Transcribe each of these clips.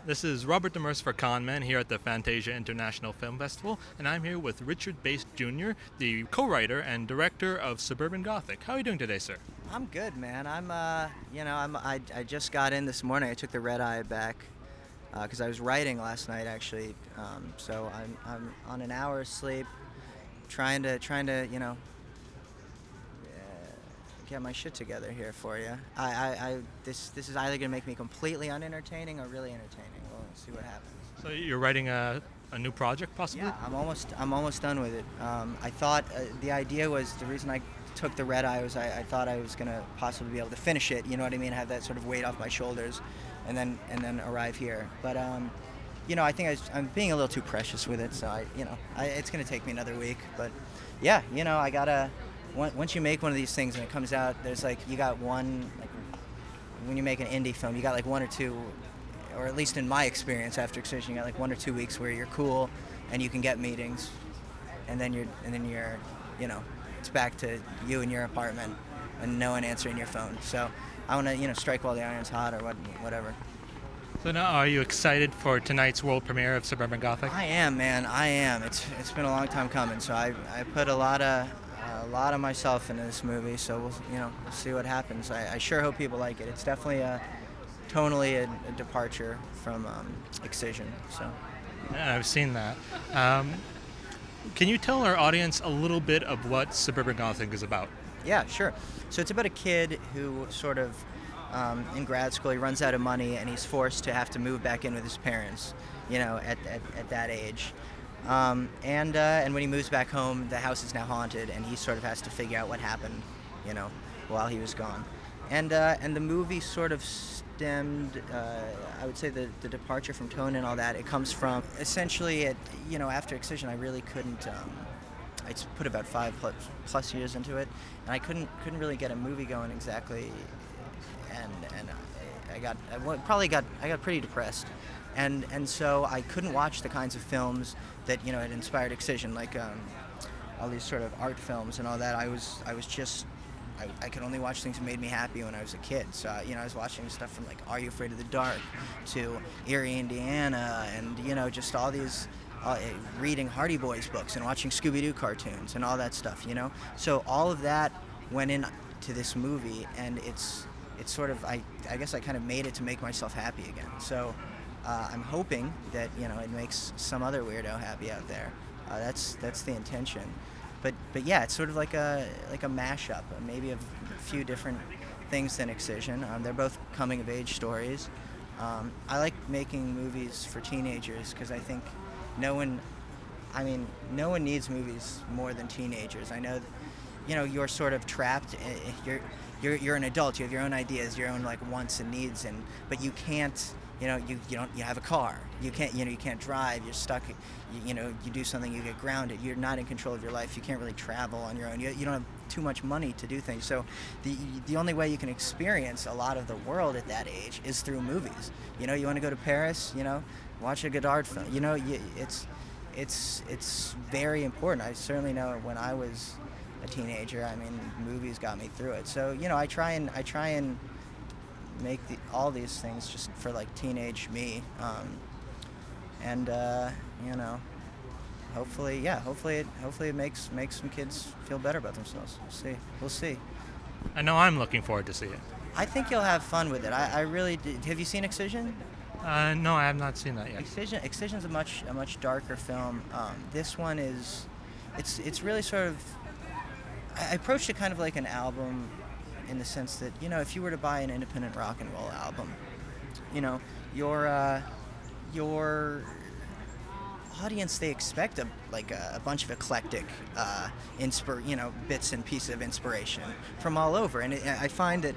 This is Robert Demers for Conman here at the Fantasia International Film Festival, and I'm here with Richard Bass Jr., the co-writer and director of Suburban Gothic. How are you doing today, sir? I'm good, man. I just got in this morning. I took the red eye back because I was writing last night, actually. So I'm on an hour's sleep, trying to get my shit together here for you. This is either gonna make me completely unentertaining or really entertaining. We'll see what happens. So you're writing a new project, possibly? Yeah, I'm almost done with it. I thought the idea was the reason I took the red eye was I thought I was gonna possibly be able to finish it. You know what I mean? Have that sort of weight off my shoulders, and then arrive here. But I think I'm being a little too precious with it. So it's gonna take me another week. But yeah, I gotta. Once you make one of these things and it comes out, there's you got one, when you make an indie film, you got one or two, or at least in my experience after Excision, you got 1 or 2 weeks where you're cool and you can get meetings, and then you're it's back to you in your apartment and no one answering your phone. So I want to strike while the iron's hot or whatever. So now, are you excited for tonight's world premiere of Suburban Gothic? I am, man. I am. It's been a long time coming. So I put a lot of myself into this movie, so we'll see what happens. I sure hope people like it. It's definitely tonally a departure from Excision. So Yeah, I've seen that. Can you tell our audience a little bit of what Suburban Gothic is about? yeah, sure. So it's about a kid who sort of in grad school, he runs out of money and he's forced to have to move back in with his parents, at that age. And when he moves back home, the house is now haunted, and he sort of has to figure out what happened, while he was gone. And the movie sort of stemmed, I would say, the departure from tone and all that. It comes from essentially, after Excision, I really couldn't. I put about 5+ years into it, and I couldn't really get a movie going exactly, and I got pretty depressed. And so I couldn't watch the kinds of films that had inspired Excision, like all these sort of art films and all that. I could only watch things that made me happy when I was a kid. So I was watching stuff from Are You Afraid of the Dark to Erie, Indiana, and just all these reading Hardy Boys books and watching Scooby-Doo cartoons and all that stuff. So all of that went into this movie, and it's sort of I guess I kind of made it to make myself happy again. So. I'm hoping that it makes some other weirdo happy out there. That's the intention. But yeah, it's sort of like a mashup, maybe of a few different things than Excision. They're both coming of age stories. I like making movies for teenagers because I think no one needs movies more than teenagers. I know that, you're sort of trapped. You're an adult. You have your own ideas, your own wants and needs, but you can't. You have a car. You can't drive. You're stuck. You do something, you get grounded. You're not in control of your life. You can't really travel on your own. You don't have too much money to do things. So the only way you can experience a lot of the world at that age is through movies. You want to go to Paris. Watch a good art film. It's very important. I certainly know when I was a teenager. Movies got me through it. So I try and make all these things just for teenage me, hopefully it makes some kids feel better about themselves. We'll see. I know I'm looking forward to see it. I think you'll have fun with it. I really did. Have you seen Excision? No, I have not seen that yet. Excision's a much darker film. This one is, it's really sort of, I approached it kind of like an album, in the sense that, if you were to buy an independent rock and roll album, your audience, they expect a bunch of eclectic bits and pieces of inspiration from all over. And I find that,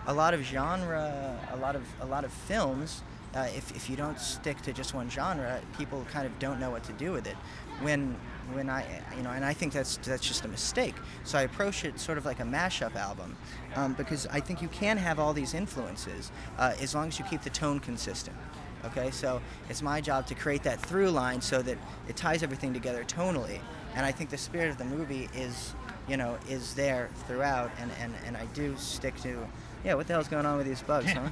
a lot of genre, a lot of films, if you don't stick to just one genre, people kind of don't know what to do with it. And I think that's just a mistake. So I approach it sort of like a mashup album, because I think you can have all these influences as long as you keep the tone consistent. Okay, so it's my job to create that through line so that it ties everything together tonally. And I think the spirit of the movie is there throughout. And I do stick to, what the hell's going on with these bugs, huh?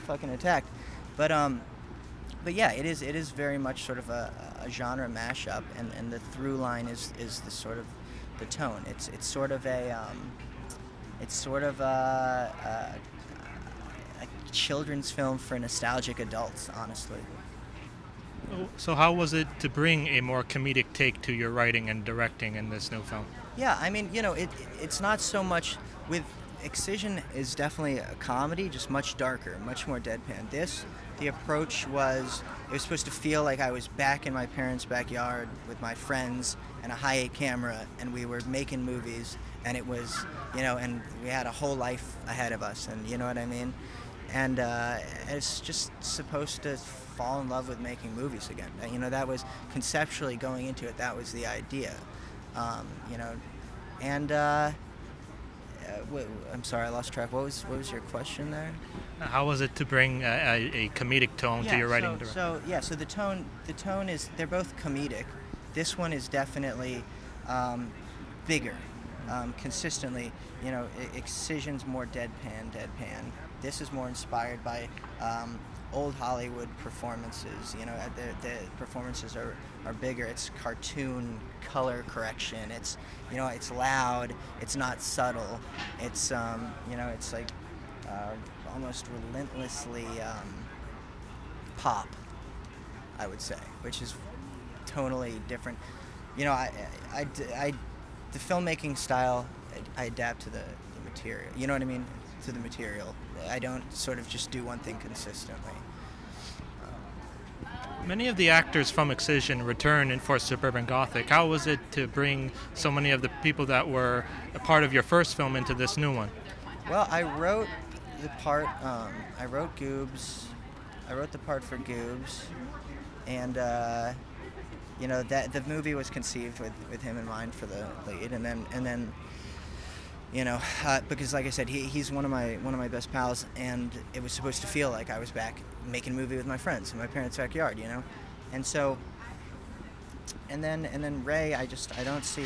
Fucking attacked. But But yeah, it is very much sort of a genre mashup, and the through line is the sort of the tone. It's sort of a children's film for nostalgic adults, honestly. So how was it to bring a more comedic take to your writing and directing in this new film? Yeah, I mean, it's not so much with Excision is definitely a comedy, just much darker, much more deadpan. The approach was, it was supposed to feel like I was back in my parents' backyard with my friends and a high-8 camera, and we were making movies, and it was, and we had a whole life ahead of us, and you know what I mean? And it's just supposed to fall in love with making movies again. That was conceptually going into it, that was the idea. Um, you know, and I'm sorry, I lost track. What was your question there? How was it to bring a comedic tone to your writing? So the tone is, they're both comedic. This one is definitely bigger, consistently. Excision's more deadpan. This is more inspired by old Hollywood performances. The performances are bigger. It's cartoon color correction. It's loud. It's not subtle. It's like almost relentlessly pop, I would say, which is tonally different. The filmmaking style, I adapt to the material. You know what I mean? To the material. I don't sort of just do one thing consistently. Many of the actors from Excision return for Suburban Gothic. How was it to bring so many of the people that were a part of your first film into this new one? Well, I wrote the part. I wrote Goobs. I wrote the part for Goobs, and that the movie was conceived with him in mind for the lead, and then. Because like I said, he's one of my best pals, and it was supposed to feel like I was back making a movie with my friends in my parents' backyard, and so, and then Ray, I don't see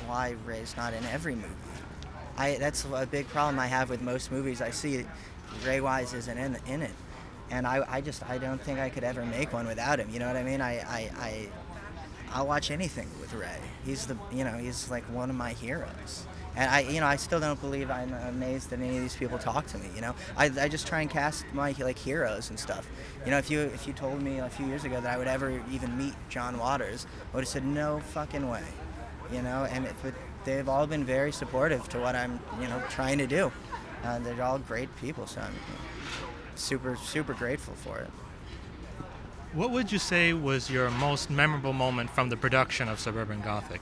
why Ray's not in every movie. That's a big problem I have with most movies I see. Ray Wise isn't in it, and I don't think I could ever make one without him. You know what I mean? I'll watch anything with Ray. He's he's like one of my heroes. And I still don't believe, I'm amazed that any of these people talk to me. I just try and cast my heroes and stuff. If you told me a few years ago that I would ever even meet John Waters, I would have said no fucking way. But they've all been very supportive to what I'm trying to do. They're all great people, so I'm super super grateful for it. What would you say was your most memorable moment from the production of Suburban Gothic?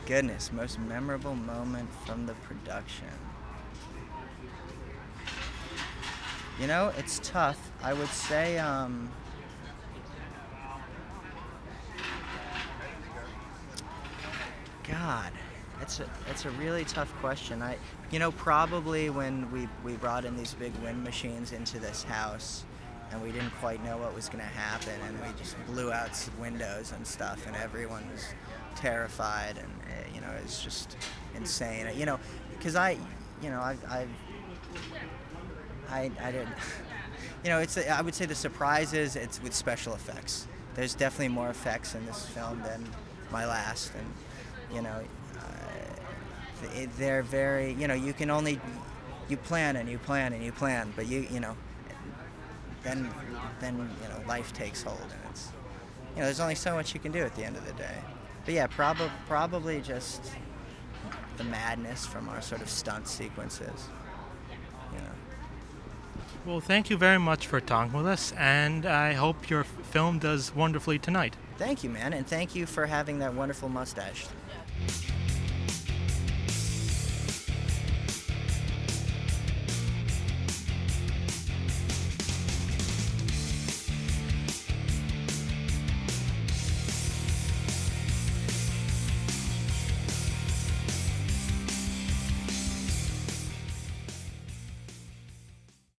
Goodness, most memorable moment from the production. It's tough. I would say, God, it's a really tough question. Probably when we brought in these big wind machines into this house, and we didn't quite know what was going to happen, and we just blew out windows and stuff, and everyone was terrified, and it was just insane. Because I didn't. I would say the surprise is it's with special effects. There's definitely more effects in this film than my last, and they're very. You can only plan and you plan and you plan, but then life takes hold, and it's there's only so much you can do at the end of the day. But yeah, probably just the madness from our sort of stunt sequences. Well, thank you very much for talking with us, and I hope your film does wonderfully tonight. Thank you, man, and thank you for having that wonderful mustache.